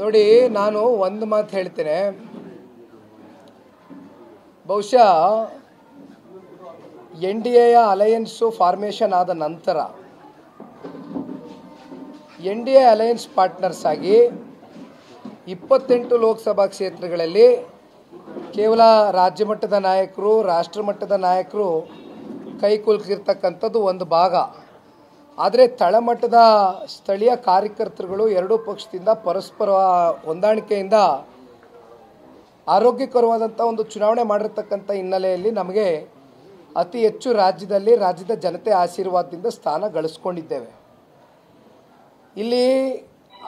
ನೋಡಿ, ನಾನು ಒಂದು ಮಾತು ಹೇಳ್ತೇನೆ. ಬಹುಶಃ NDAಯ ಅಲಯನ್ಸು ಫಾರ್ಮೇಷನ್ ಆದ ನಂತರ NDA ಅಲಯನ್ಸ್ ಪಾರ್ಟ್ನರ್ಸ್ ಆಗಿ 28 ಲೋಕಸಭಾ ಕ್ಷೇತ್ರಗಳಲ್ಲಿ ಕೇವಲ ರಾಜ್ಯ ಮಟ್ಟದ ನಾಯಕರು, ರಾಷ್ಟ್ರ ಮಟ್ಟದ ನಾಯಕರು ಕೈಕುಲುಕಿರ್ತಕ್ಕಂಥದ್ದು ಒಂದು ಭಾಗ. ಆದರೆ ತಳಮಟ್ಟದ ಸ್ಥಳೀಯ ಕಾರ್ಯಕರ್ತರುಗಳು ಎರಡೂ ಪಕ್ಷದಿಂದ ಪರಸ್ಪರ ಹೊಂದಾಣಿಕೆಯಿಂದ ಆರೋಗ್ಯಕರವಾದಂಥ ಒಂದು ಚುನಾವಣೆ ಮಾಡಿರ್ತಕ್ಕಂಥ ಹಿನ್ನೆಲೆಯಲ್ಲಿ ನಮಗೆ ಅತಿ ಹೆಚ್ಚು ರಾಜ್ಯದ ಜನತೆ ಆಶೀರ್ವಾದದಿಂದ ಸ್ಥಾನ ಗಳಿಸ್ಕೊಂಡಿದ್ದೇವೆ. ಇಲ್ಲಿ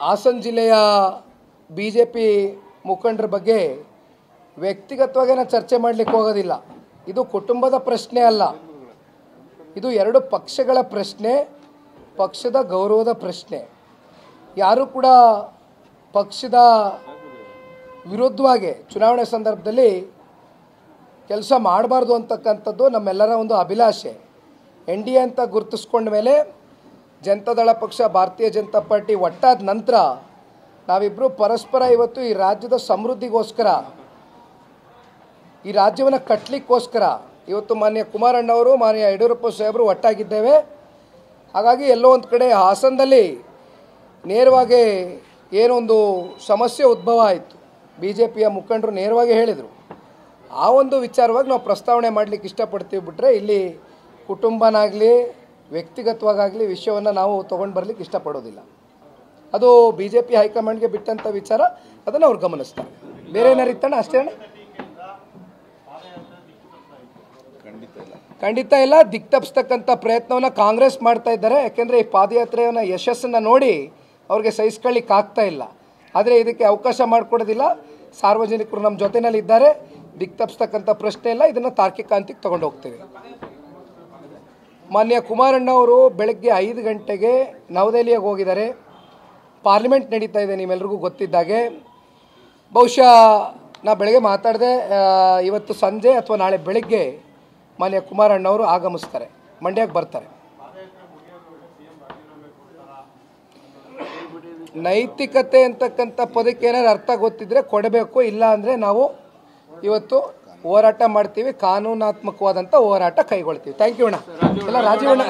ಹಾಸನ ಜಿಲ್ಲೆಯ BJP ಮುಖಂಡರ ಬಗ್ಗೆ ವ್ಯಕ್ತಿಗತವಾಗಿ ನಾನು ಚರ್ಚೆ ಮಾಡಲಿಕ್ಕೆ ಹೋಗೋದಿಲ್ಲ. ಇದು ಕುಟುಂಬದ ಪ್ರಶ್ನೆ ಅಲ್ಲ, ಇದು ಎರಡು ಪಕ್ಷಗಳ ಪ್ರಶ್ನೆ, ಪಕ್ಷದ ಗೌರವದ ಪ್ರಶ್ನೆ. ಯಾರೂ ಕೂಡ ಪಕ್ಷದ ವಿರುದ್ಧವಾಗಿ ಚುನಾವಣೆ ಸಂದರ್ಭದಲ್ಲಿ ಕೆಲಸ ಮಾಡಬಾರ್ದು ಅಂತಕ್ಕಂಥದ್ದು ನಮ್ಮೆಲ್ಲರ ಒಂದು ಅಭಿಲಾಷೆ. NDA ಅಂತ ಗುರುತಿಸ್ಕೊಂಡ ಮೇಲೆ ಜನತಾದಳ ಪಕ್ಷ, ಭಾರತೀಯ ಜನತಾ ಪಾರ್ಟಿ ಒಟ್ಟಾದ ನಂತರ ನಾವಿಬ್ಬರು ಪರಸ್ಪರ ಇವತ್ತು ಈ ರಾಜ್ಯದ ಸಮೃದ್ಧಿಗೋಸ್ಕರ, ಈ ರಾಜ್ಯವನ್ನು ಕಟ್ಟಲಿಕ್ಕೋಸ್ಕರ ಇವತ್ತು ಮಾನ್ಯ ಕುಮಾರಣ್ಣವರು, ಮಾನ್ಯ ಯಡಿಯೂರಪ್ಪ ಸಾಹೇಬರು ಒಟ್ಟಾಗಿದ್ದೇವೆ. ಹಾಗಾಗಿ ಎಲ್ಲೋ ಒಂದು ಕಡೆ ಹಾಸನದಲ್ಲಿ ನೇರವಾಗಿ ಏನೊಂದು ಸಮಸ್ಯೆ ಉದ್ಭವ ಆಯಿತು, BJPಯ ಮುಖಂಡರು ನೇರವಾಗಿ ಹೇಳಿದರು. ಆ ಒಂದು ವಿಚಾರವಾಗಿ ನಾವು ಪ್ರಸ್ತಾವನೆ ಮಾಡಲಿಕ್ಕೆ ಇಷ್ಟಪಡ್ತೀವಿ. ಬಿಟ್ಟರೆ ಇಲ್ಲಿ ಕುಟುಂಬನಾಗಲಿ ವ್ಯಕ್ತಿಗತವಾಗಲಿ ವಿಷಯವನ್ನು ನಾವು ತೊಗೊಂಡು ಬರಲಿಕ್ಕೆ ಇಷ್ಟಪಡೋದಿಲ್ಲ. ಅದು BJP ಹೈಕಮಾಂಡ್ಗೆ ಬಿಟ್ಟಂಥ ವಿಚಾರ, ಅದನ್ನು ಅವ್ರು ಗಮನಿಸ್ತಾರೆ. ಬೇರೆ ಏನಾರು ಇತ್ತಣ್ಣ? ಅಷ್ಟೇ ಅಣ್ಣ, ಖಂಡಿತ ಇಲ್ಲ. ದಿಕ್ತಪ್ಪಿಸ್ತಕ್ಕಂಥ ಪ್ರಯತ್ನವನ್ನು ಕಾಂಗ್ರೆಸ್ ಮಾಡ್ತಾ ಇದ್ದಾರೆ. ಯಾಕೆಂದರೆ ಈ ಪಾದಯಾತ್ರೆಯನ್ನು ಯಶಸ್ಸನ್ನು ನೋಡಿ ಅವ್ರಿಗೆ ಸಹಿಸ್ಕೊಳ್ಳಿಕ್ಕೆ ಆಗ್ತಾ ಇಲ್ಲ. ಆದರೆ ಇದಕ್ಕೆ ಅವಕಾಶ ಮಾಡಿಕೊಡೋದಿಲ್ಲ. ಸಾರ್ವಜನಿಕರು ನಮ್ಮ ಜೊತೆಯಲ್ಲಿ ಇದ್ದಾರೆ. ದಿಕ್ತಪ್ಪಿಸ್ತಕ್ಕಂಥ ಪ್ರಶ್ನೆ ಇಲ್ಲ. ಇದನ್ನು ತಾರ್ಕಿಕ ಹಂತಕ್ಕೆ ತಗೊಂಡು ಹೋಗ್ತೇವೆ. ಮಾನ್ಯ ಕುಮಾರಣ್ಣವರು ಬೆಳಗ್ಗೆ 5 ಗಂಟೆಗೆ ನವದೆಹಲಿಗೆ ಹೋಗಿದ್ದಾರೆ. ಪಾರ್ಲಿಮೆಂಟ್ ನಡೀತಾ ಇದೆ, ನಿಮ್ಮೆಲ್ರಿಗೂ ಗೊತ್ತಿದ್ದಾಗೆ. ಬಹುಶಃ ನಾ ಬೆಳಗ್ಗೆ ಮಾತಾಡಿದೆ, ಇವತ್ತು ಸಂಜೆ ಅಥವಾ ನಾಳೆ ಬೆಳಗ್ಗೆ ಮಾನ್ಯ ಕುಮಾರಣ್ಣವರು ಆಗಮಿಸ್ತಾರೆ, ಮಂಡ್ಯಕ್ಕೆ ಬರ್ತಾರೆ. ನೈತಿಕತೆ ಅಂತಕ್ಕಂಥ ಪದಕ್ಕೆ ಏನಾದ್ರು ಅರ್ಥ ಗೊತ್ತಿದ್ರೆ ಕೊಡಬೇಕು, ಇಲ್ಲ ಅಂದರೆ ನಾವು ಇವತ್ತು ಹೋರಾಟ ಮಾಡ್ತೀವಿ, ಕಾನೂನಾತ್ಮಕವಾದಂಥ ಹೋರಾಟ ಕೈಗೊಳ್ತೀವಿ. ಥ್ಯಾಂಕ್ ಯು ಅಣ್ಣ. ಎಲ್ಲ ರಾಜೀವಣ್ಣ